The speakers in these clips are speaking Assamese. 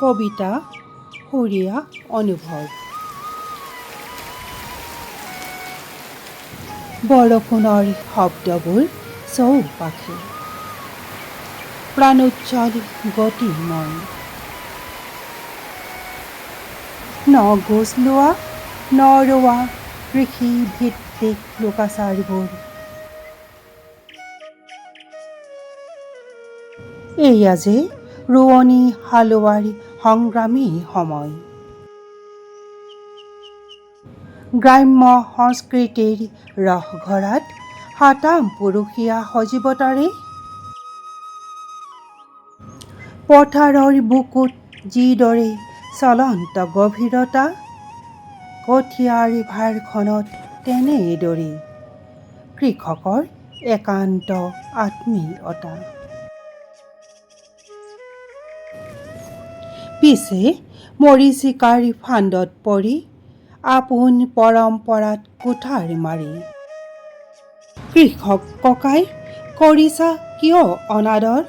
কবিতা সুৰীয়া অনুভৱ। বৰষুণৰ শব্দবোৰ চৌপাশে, প্ৰাণোচ্ছল গতিময়। ন গোজ লোৱা ন ৰোৱা কৃষি ভিত্তিক লোকাচাৰবোৰ। এয়া যে ৰোৱনী হালোৱাৰ সংগ্ৰামী সময়। গ্ৰাম্য সংস্কৃতিৰ ৰসঘৰাত সাতাম পুৰুষীয়া সজীৱতাৰে পথাৰৰ বুকুত যিদৰে চলন্ত গভীৰতা, কঠীয়াৰ ভাৰখনত তেনেদৰে কৃষকৰ একান্ত আত্মীয়তা। পিছে মৰীচিকাৰ ফান্দত পৰি আপোন পৰম্পৰাত কুঠাৰ মাৰি কৃষক ককাই কৰিছা কিয় অনাদৰ?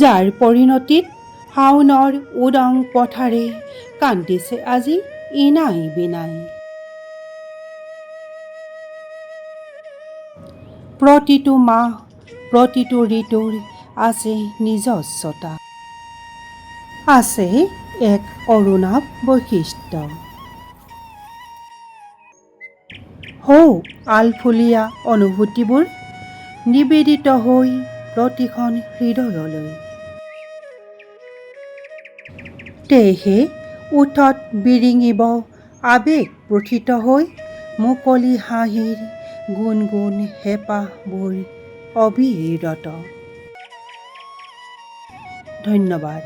যাৰ পৰিণতিত শাওণৰ উদং পথাৰে কান্দিছে আজি ইনাই বিনাই। প্ৰতিটো মাহ প্ৰতিটো ঋতুৰ আছে নিজস্বতা, আছে এক অৰুণাভ বৈশিষ্ট্য। হৌ আলফুলীয়া অনুভূতিবোৰ নিবেদিত হৈ প্ৰতিখন হৃদয়লৈ। তেহে ওঠত বিৰিঙিব আৱেগ প্ৰথিত হৈ, মুকলি হাঁহিৰ গুণগুণ হেঁপাহবোৰ অবিৰত। ধন্যবাদ।